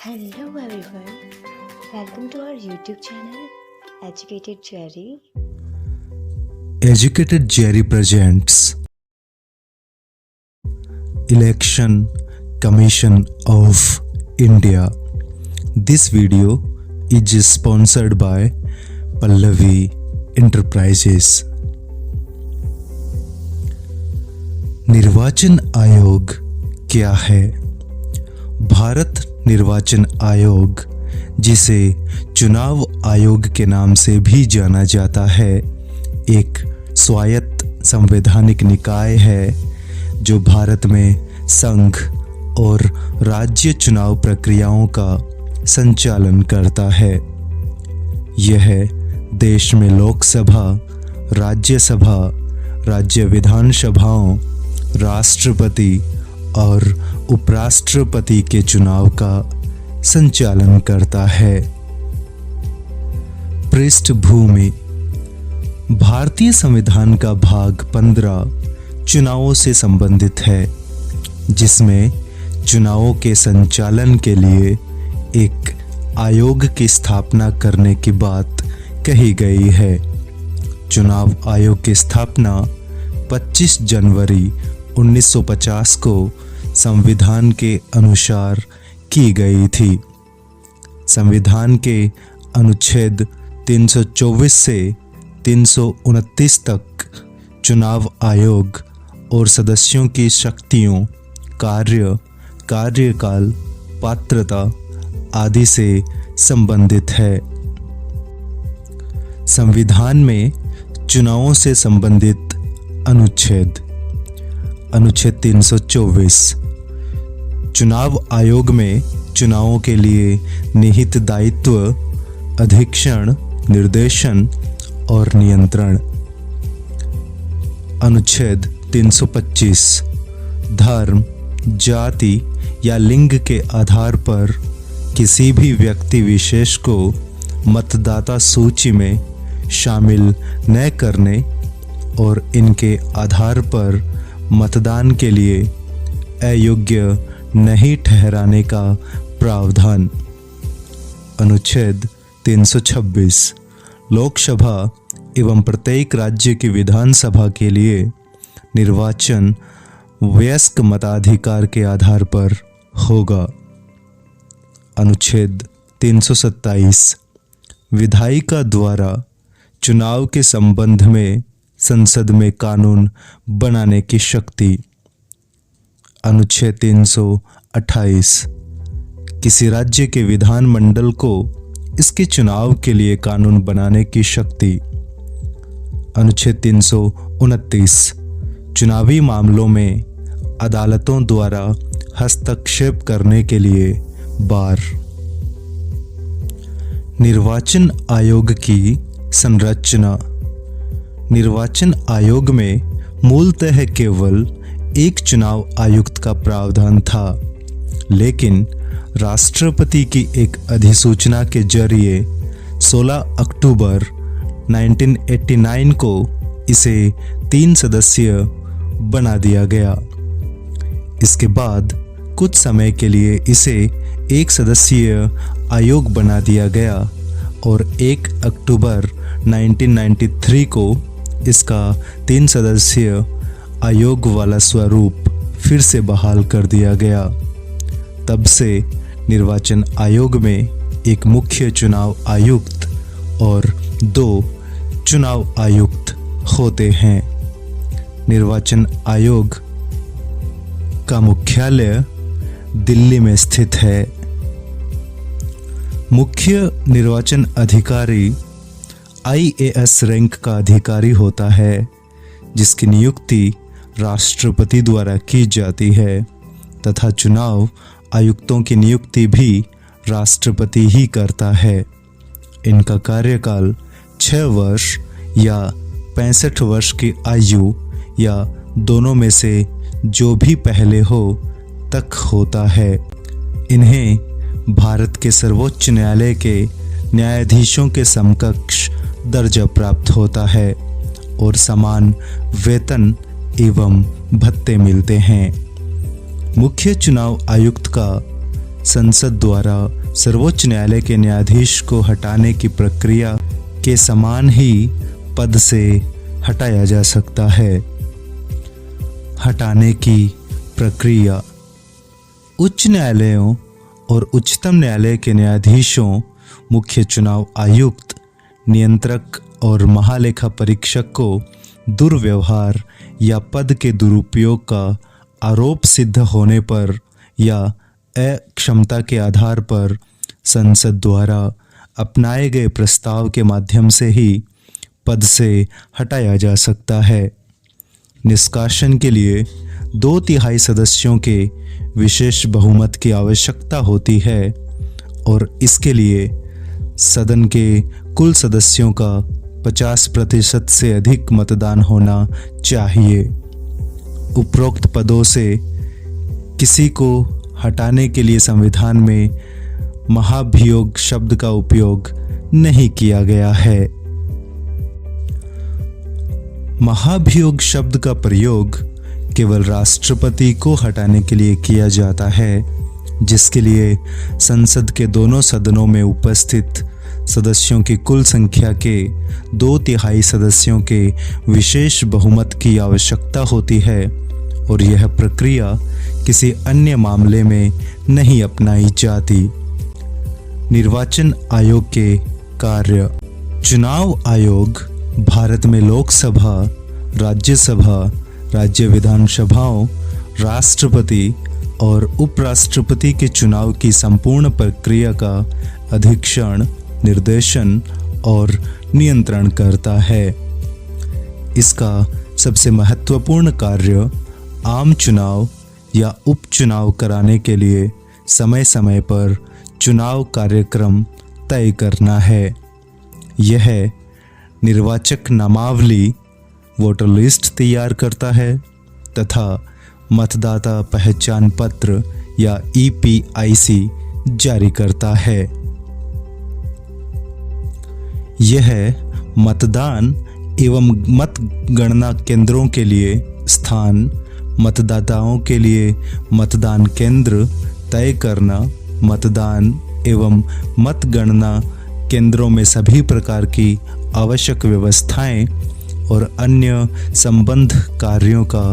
Hello everyone, welcome to our YouTube channel Educated Jerry. Educated Jerry presents Election Commission of India. This video is sponsored by Pallavi Enterprises. निर्वाचन आयोग क्या है? भारत निर्वाचन आयोग, जिसे चुनाव आयोग के नाम से भी जाना जाता है, एक स्वायत्त संवैधानिक निकाय है जो भारत में संघ और राज्य चुनाव प्रक्रियाओं का संचालन करता है। यह देश में लोकसभा, राज्यसभा, राज्य विधानसभाओं, राष्ट्रपति और उपराष्ट्रपति के चुनाव का संचालन करता है। पृष्ठभूमि: भारतीय संविधान का भाग 15 चुनावों से संबंधित है, जिसमें चुनावों के संचालन के लिए एक आयोग की स्थापना करने की बात कही गई है। चुनाव आयोग की स्थापना 25 जनवरी 1950 को संविधान के अनुसार की गई थी। संविधान के अनुच्छेद 324 से 329 तक चुनाव आयोग और सदस्यों की शक्तियों, कार्य, कार्यकाल, पात्रता आदि से संबंधित है। संविधान में चुनावों से संबंधित अनुच्छेद 324 चुनाव आयोग में चुनावों के लिए निहित दायित्व, अधीक्षण, निर्देशन और नियंत्रण। अनुच्छेद 325 धर्म, जाति या लिंग के आधार पर किसी भी व्यक्ति विशेष को मतदाता सूची में शामिल न करने और इनके आधार पर मतदान के लिए अयोग्य नहीं ठहराने का प्रावधान। अनुच्छेद 326 लोकसभा एवं प्रत्येक राज्य की विधानसभा के लिए निर्वाचन वयस्क मताधिकार के आधार पर होगा। अनुच्छेद 327 विधायिका द्वारा चुनाव के संबंध में संसद में कानून बनाने की शक्ति। अनुच्छेद 328 किसी राज्य के विधानमंडल को इसके चुनाव के लिए कानून बनाने की शक्ति। अनुच्छेद 329 चुनावी मामलों में अदालतों द्वारा हस्तक्षेप करने के लिए बार। निर्वाचन आयोग की संरचना। निर्वाचन आयोग में मूलतः केवल एक चुनाव आयुक्त का प्रावधान था, लेकिन राष्ट्रपति की एक अधिसूचना के जरिए 16 अक्टूबर 1989 को इसे 3 सदस्यीय बना दिया गया। इसके बाद कुछ समय के लिए इसे 1 सदस्यीय आयोग बना दिया गया और 1 अक्टूबर 1993 को इसका 3 सदस्यीय आयोग वाला स्वरूप फिर से बहाल कर दिया गया। तब से निर्वाचन आयोग में एक मुख्य चुनाव आयुक्त और 2 चुनाव आयुक्त होते हैं। निर्वाचन आयोग का मुख्यालय दिल्ली में स्थित है। मुख्य निर्वाचन अधिकारी IAS रैंक का अधिकारी होता है, जिसकी नियुक्ति राष्ट्रपति द्वारा की जाती है तथा चुनाव आयुक्तों की नियुक्ति भी राष्ट्रपति ही करता है। इनका कार्यकाल 6 वर्ष या 65 वर्ष की आयु या दोनों में से जो भी पहले हो तक होता है। इन्हें भारत के सर्वोच्च न्यायालय के न्यायाधीशों के समकक्ष दर्जा प्राप्त होता है और समान वेतन एवं भत्ते मिलते हैं। मुख्य चुनाव आयुक्त का संसद द्वारा सर्वोच्च न्यायालय के न्यायाधीश को हटाने की प्रक्रिया के समान ही पद से हटाया जा सकता है। हटाने की प्रक्रिया उच्च न्यायालयों और उच्चतम न्यायालय के न्यायाधीशों, मुख्य चुनाव आयुक्त, नियंत्रक और महालेखा परीक्षक को दुर्व्यवहार या पद के दुरुपयोग का आरोप सिद्ध होने पर या अक्षमता के आधार पर संसद द्वारा अपनाए गए प्रस्ताव के माध्यम से ही पद से हटाया जा सकता है। निष्कासन के लिए 2/3 सदस्यों के विशेष बहुमत की आवश्यकता होती है और इसके लिए सदन के कुल सदस्यों का 50% से अधिक मतदान होना चाहिए। उपरोक्त पदों से किसी को हटाने के लिए संविधान में महाभियोग शब्द का उपयोग नहीं किया गया है। महाभियोग शब्द का प्रयोग केवल राष्ट्रपति को हटाने के लिए किया जाता है, जिसके लिए संसद के दोनों सदनों में उपस्थित सदस्यों की कुल संख्या के 2/3 सदस्यों के विशेष बहुमत की आवश्यकता होती है और यह प्रक्रिया किसी अन्य मामले में नहीं अपनाई जाती। निर्वाचन आयोग के कार्य। चुनाव आयोग भारत में लोकसभा, राज्यसभा, राज्य विधानसभाओं, राष्ट्रपति और उपराष्ट्रपति के चुनाव की संपूर्ण प्रक्रिया का अधीक्षण, निर्देशन और नियंत्रण करता है। इसका सबसे महत्वपूर्ण कार्य आम चुनाव या उपचुनाव कराने के लिए समय समय पर चुनाव कार्यक्रम तय करना है। यह निर्वाचक नामावली, वोटर लिस्ट तैयार करता है तथा मतदाता पहचान पत्र या EPIC जारी करता है। यह मतदान एवं मतगणना केंद्रों के लिए स्थान, मतदाताओं के लिए मतदान केंद्र तय करना, मतदान एवं मतगणना केंद्रों में सभी प्रकार की आवश्यक व्यवस्थाएं और अन्य संबद्ध कार्यों का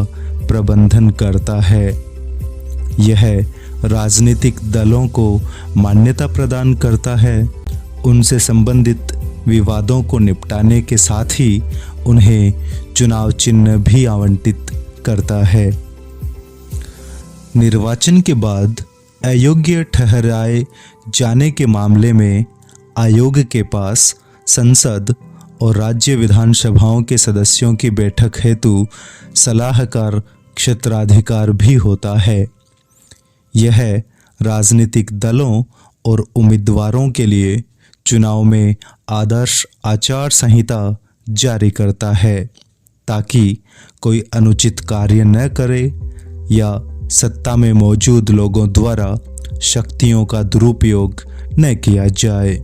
प्रबंधन करता है। यह राजनीतिक दलों को मान्यता प्रदान करता है, उनसे संबंधित विवादों को निपटाने के साथ ही उन्हें चुनाव चिन्ह भी आवंटित करता है। निर्वाचन के बाद अयोग्य ठहराए जाने के मामले में आयोग के पास संसद और राज्य विधानसभाओं के सदस्यों की बैठक हेतु सलाहकार क्षेत्राधिकार भी होता है। यह राजनीतिक दलों और उम्मीदवारों के लिए चुनाव में आदर्श आचार संहिता जारी करता है ताकि कोई अनुचित कार्य न करे या सत्ता में मौजूद लोगों द्वारा शक्तियों का दुरुपयोग न किया जाए।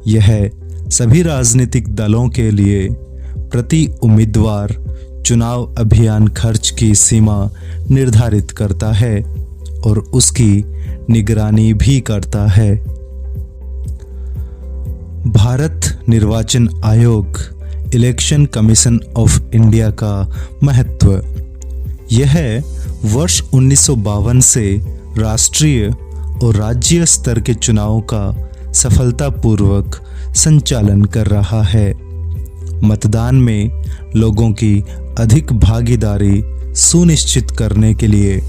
यह सभी राजनीतिक दलों के लिए प्रति उम्मीदवार चुनाव अभियान खर्च की सीमा निर्धारित करता है और उसकी निगरानी भी करता है। भारत निर्वाचन आयोग, इलेक्शन कमीशन ऑफ इंडिया का महत्व। यह वर्ष 1952 से राष्ट्रीय और राज्य स्तर के चुनावों का सफलतापूर्वक संचालन कर रहा है। मतदान में लोगों की अधिक भागीदारी सुनिश्चित करने के लिए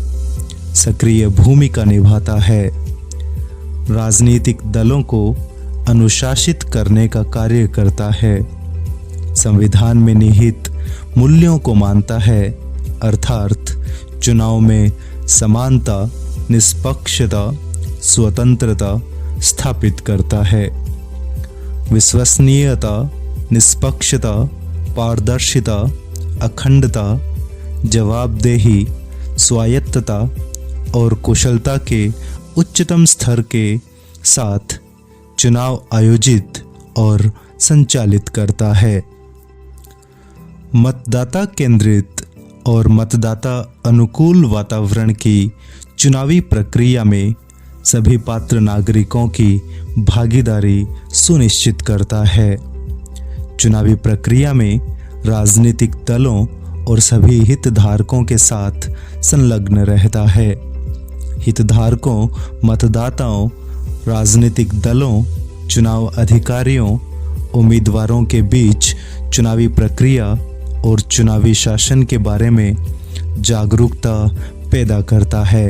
सक्रिय भूमिका निभाता है। राजनीतिक दलों को अनुशासित करने का कार्य करता है। संविधान में निहित मूल्यों को मानता है, अर्थात चुनाव में समानता, निष्पक्षता, स्वतंत्रता स्थापित करता है। विश्वसनीयता, निष्पक्षता, पारदर्शिता, अखंडता, जवाबदेही, स्वायत्तता और कुशलता के उच्चतम स्तर के साथ चुनाव आयोजित और संचालित करता है। मतदाता केंद्रित और मतदाता अनुकूल वातावरण की चुनावी प्रक्रिया में सभी पात्र नागरिकों की भागीदारी सुनिश्चित करता है। चुनावी प्रक्रिया में राजनीतिक दलों और सभी हितधारकों के साथ संलग्न रहता है। हितधारकों, मतदाताओं, राजनीतिक दलों, चुनाव अधिकारियों, उम्मीदवारों के बीच चुनावी प्रक्रिया और चुनावी शासन के बारे में जागरूकता पैदा करता है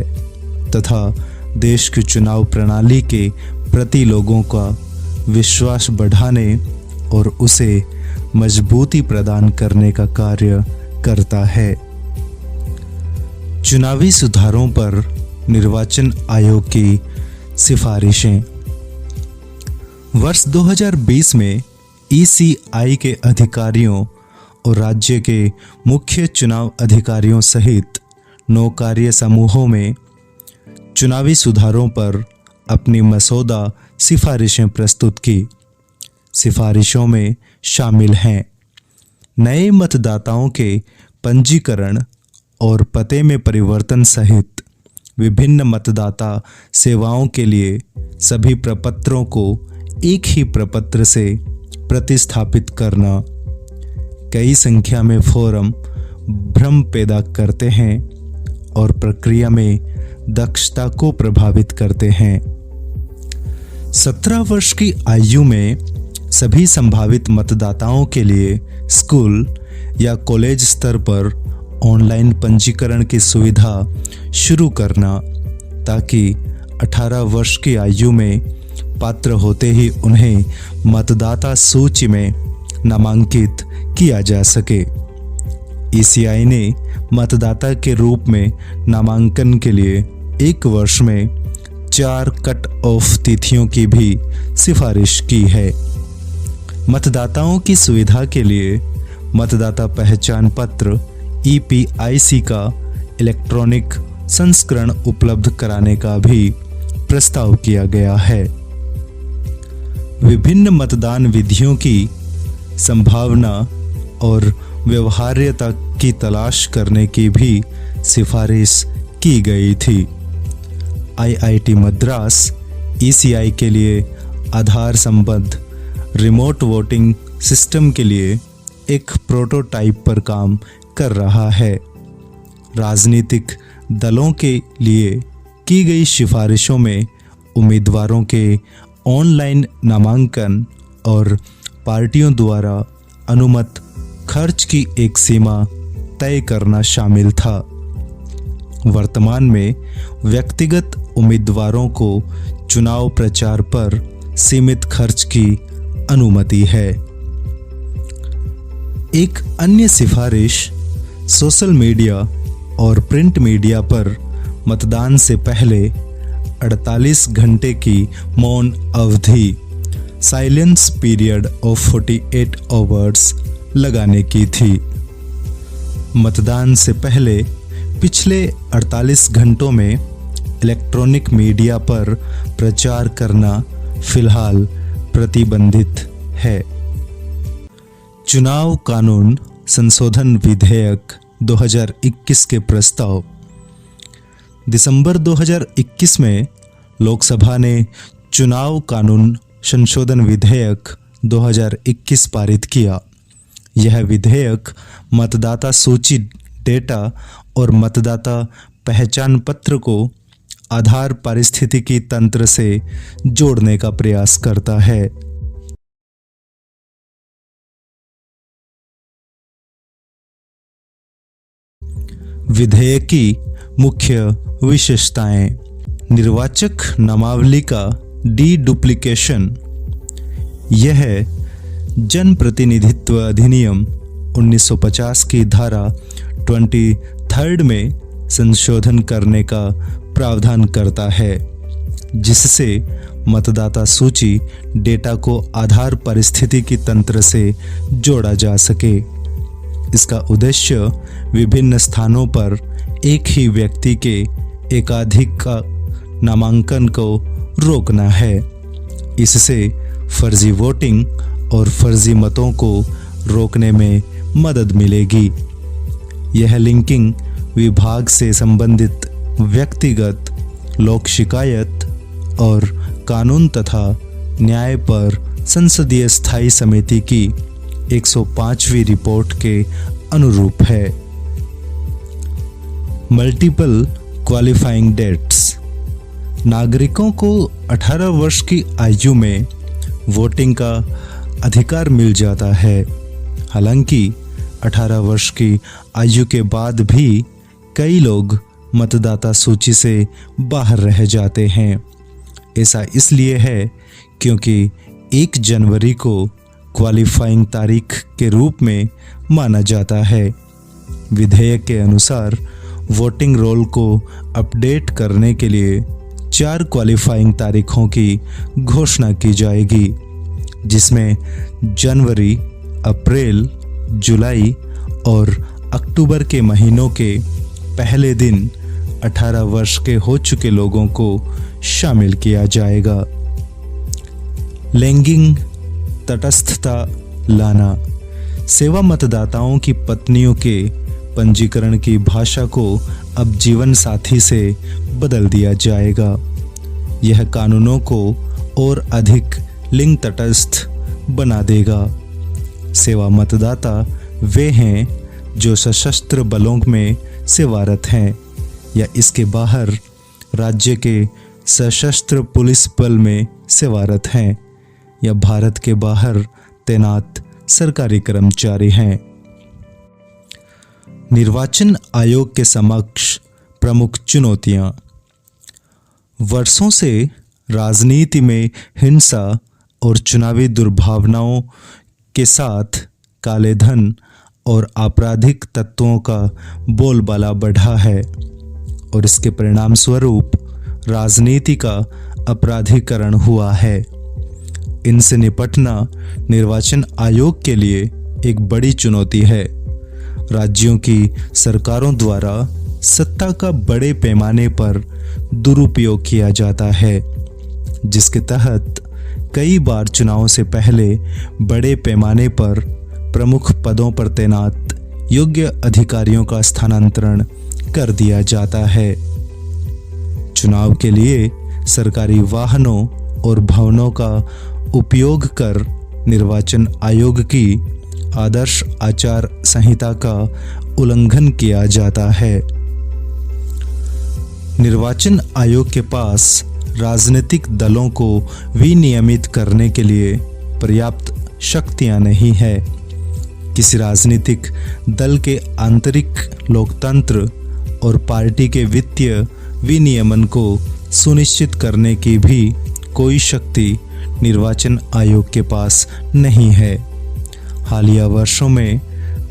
तथा देश की चुनाव प्रणाली के प्रति लोगों का विश्वास बढ़ाने और उसे मजबूती प्रदान करने का कार्य करता है। चुनावी सुधारों पर निर्वाचन आयोग की सिफारिशें। वर्ष 2020 में ECI के अधिकारियों और राज्य के मुख्य चुनाव अधिकारियों सहित 9 कार्य समूहों में चुनावी सुधारों पर अपनी मसौदा सिफारिशें प्रस्तुत की। सिफारिशों में शामिल हैं नए मतदाताओं के पंजीकरण और पते में परिवर्तन सहित विभिन्न मतदाता सेवाओं के लिए सभी प्रपत्रों को एक ही प्रपत्र से प्रतिस्थापित करना। कई संख्या में फॉर्म भ्रम पैदा करते हैं और प्रक्रिया में दक्षता को प्रभावित करते हैं। 17 वर्ष की आयु में सभी संभावित मतदाताओं के लिए स्कूल या कॉलेज स्तर पर ऑनलाइन पंजीकरण की सुविधा शुरू करना, ताकि 18 वर्ष की आयु में पात्र होते ही उन्हें मतदाता सूची में नामांकित किया जा सके। ECI ने मतदाता के रूप में नामांकन के लिए 1 वर्ष में 4 कट ऑफ तिथियों की भी सिफारिश की है। मतदाताओं की सुविधा के लिए मतदाता पहचान पत्र EPIC का इलेक्ट्रॉनिक संस्करण उपलब्ध कराने का भी प्रस्ताव किया गया है। विभिन्न मतदान विधियों की संभावना और व्यवहार्यता की तलाश करने की भी सिफारिश की गई थी। IIT मद्रास ECI के लिए आधार संबद्ध रिमोट वोटिंग सिस्टम के लिए एक प्रोटोटाइप पर काम कर रहा है। राजनीतिक दलों के लिए की गई सिफारिशों में उम्मीदवारों के ऑनलाइन नामांकन और पार्टियों द्वारा अनुमत खर्च की एक सीमा तय करना शामिल था। वर्तमान में व्यक्तिगत उम्मीदवारों को चुनाव प्रचार पर सीमित खर्च की अनुमति है। एक अन्य सिफारिश सोशल मीडिया और प्रिंट मीडिया पर मतदान से पहले 48 घंटे की मौन अवधि साइलेंस पीरियड ऑफ 48 आवर्स लगाने की थी। मतदान से पहले पिछले 48 घंटों में इलेक्ट्रॉनिक मीडिया पर प्रचार करना फिलहाल प्रतिबंधित है। चुनाव कानून संशोधन विधेयक 2021 के प्रस्ताव। दिसंबर 2021 में लोकसभा ने चुनाव कानून संशोधन विधेयक 2021 पारित किया। यह विधेयक मतदाता सूची डेटा और मतदाता पहचान पत्र को आधार पारिस्थितिकी तंत्र से जोड़ने का प्रयास करता है। विधेयक की मुख्य विशेषताएं। निर्वाचक नामावली का डीडुप्लिकेशन। यह जनप्रतिनिधित्व अधिनियम 1950 की धारा 23 में संशोधन करने का प्रावधान करता है, जिससे मतदाता सूची डेटा को आधार पारिस्थितिकी तंत्र से जोड़ा जा सके। इसका उद्देश्य विभिन्न स्थानों पर एक ही व्यक्ति के एकाधिक का नामांकन को रोकना है। इससे फर्जी वोटिंग और फर्जी मतों को रोकने में मदद मिलेगी। यह लिंकिंग विभाग से संबंधित व्यक्तिगत लोक शिकायत और कानून तथा न्याय पर संसदीय स्थायी समिति की 105वीं रिपोर्ट के अनुरूप है। Multiple qualifying dates. नागरिकों को 18 वर्ष की आयु में वोटिंग का अधिकार मिल जाता है। हालांकि 18 वर्ष की आयु के बाद भी कई लोग मतदाता सूची से बाहर रह जाते हैं। ऐसा इसलिए है क्योंकि 1 जनवरी को क्वालिफाइंग तारीख के रूप में माना जाता है। विधेयक के अनुसार वोटिंग रोल को अपडेट करने के लिए 4 क्वालिफाइंग तारीखों की घोषणा की जाएगी, जिसमें जनवरी, अप्रैल, जुलाई और अक्टूबर के महीनों के पहले दिन 18 वर्ष के हो चुके लोगों को शामिल किया जाएगा। लैंगिक तटस्थता लाना। सेवा मतदाताओं की पत्नियों के पंजीकरण की भाषा को अब जीवन साथी से बदल दिया जाएगा। यह कानूनों को और अधिक लिंग तटस्थ बना देगा। सेवा मतदाता वे हैं जो सशस्त्र बलों में सेवारत हैं या इसके बाहर राज्य के सशस्त्र पुलिस बल में सेवारत हैं या भारत के बाहर तैनात सरकारी कर्मचारी हैं। निर्वाचन आयोग के समक्ष प्रमुख चुनौतियां। वर्षों से राजनीति में हिंसा और चुनावी दुर्भावनाओं के साथ काले धन और आपराधिक तत्वों का बोलबाला बढ़ा है और इसके परिणाम स्वरूप राजनीति का अपराधीकरण हुआ है। इनसे निपटना निर्वाचन आयोग के लिए एक बड़ी चुनौती है। राज्यों की सरकारों द्वारा सत्ता का बड़े पैमाने पर दुरुपयोग किया जाता है, जिसके तहत कई बार चुनाव से पहले बड़े पैमाने पर प्रमुख पदों पर तैनात योग्य अधिकारियों का स्थानांतरण कर दिया जाता है। चुनाव के लिए सरकारी वाहनों और भवनों का उपयोग कर निर्वाचन आयोग की आदर्श आचार संहिता का उल्लंघन किया जाता है। निर्वाचन आयोग के पास राजनीतिक दलों को विनियमित करने के लिए पर्याप्त शक्तियां नहीं है। किसी राजनीतिक दल के आंतरिक लोकतंत्र और पार्टी के वित्तीय विनियमन को सुनिश्चित करने की भी कोई शक्ति निर्वाचन आयोग के पास नहीं है। हालिया वर्षों में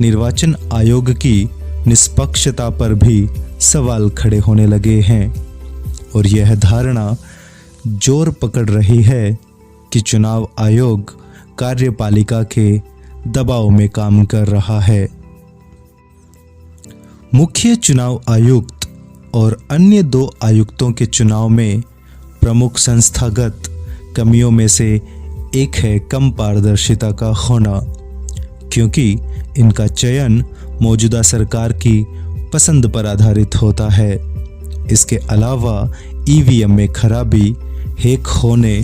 निर्वाचन आयोग की निष्पक्षता पर भी सवाल खड़े होने लगे हैं और यह धारणा जोर पकड़ रही है कि चुनाव आयोग कार्यपालिका के दबाव में काम कर रहा है। मुख्य चुनाव आयुक्त और अन्य 2 आयुक्तों के चुनाव में प्रमुख संस्थागत कमियों में से एक है कम पारदर्शिता का होना, क्योंकि इनका चयन मौजूदा सरकार की पसंद पर आधारित होता है। इसके अलावा ईवीएम में खराबी, हैक होने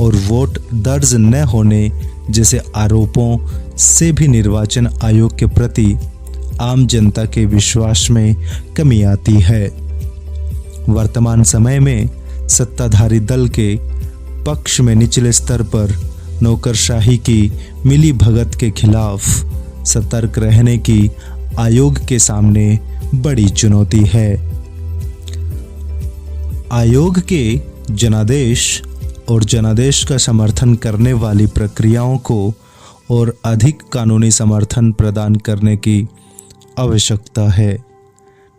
और वोट दर्ज न होने जैसे आरोपों से भी निर्वाचन आयोग के प्रति आम जनता के विश्वास में कमी आती है। वर्तमान समय में सत्ताधारी दल के पक्ष में निचले स्तर पर नौकरशाही की मिली भगत के खिलाफ सतर्क रहने की आयोग के सामने बड़ी चुनौती है। आयोग के जनादेश और जनादेश का समर्थन करने वाली प्रक्रियाओं को और अधिक कानूनी समर्थन प्रदान करने की आवश्यकता है।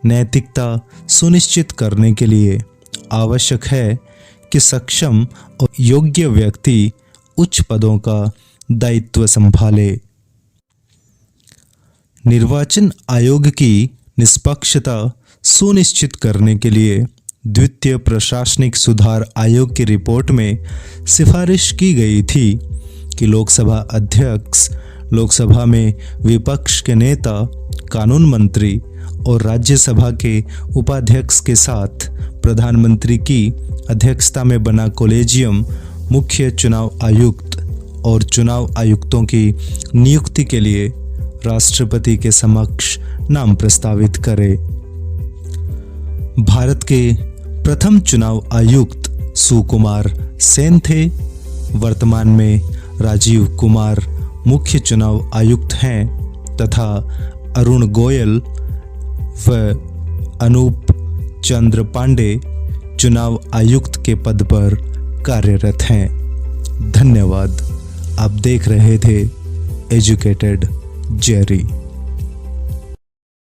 नैतिकता सुनिश्चित करने के लिए आवश्यक है कि सक्षम और योग्य व्यक्ति उच्च पदों का दायित्व संभाले। निर्वाचन आयोग की निष्पक्षता सुनिश्चित करने के लिए द्वितीय प्रशासनिक सुधार आयोग की रिपोर्ट में सिफारिश की गई थी कि लोकसभा अध्यक्ष, लोकसभा में विपक्ष के नेता, कानून मंत्री और राज्यसभा के उपाध्यक्ष के साथ प्रधानमंत्री की अध्यक्षता में बना कॉलेजियम मुख्य चुनाव आयुक्त और चुनाव आयुक्तों की नियुक्ति के लिए राष्ट्रपति के समक्ष नाम प्रस्तावित करे। भारत के प्रथम चुनाव आयुक्त सुकुमार सेन थे। वर्तमान में राजीव कुमार मुख्य चुनाव आयुक्त हैं तथा अरुण गोयल व अनूप चंद्र पांडे चुनाव आयुक्त के पद पर कार्यरत हैं। धन्यवाद। आप देख रहे थे एजुकेटेड जेरी।